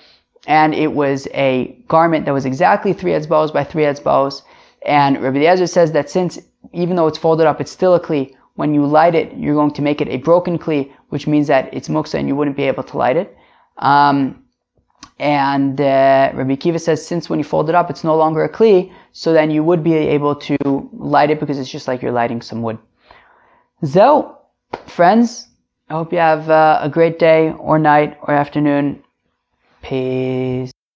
and it was a garment that was exactly 3 etzbos by 3 etzbos, and Rabbi Eliezer says that since, even though it's folded up, it's still a kli, when you light it, you're going to make it a broken kli, which means that it's muksa and you wouldn't be able to light it. Rabbi Akiva says, since when you fold it up, it's no longer a kli, so then you would be able to light it because it's just like you're lighting some wood. So, friends, I hope you have a great day or night or afternoon. Peace.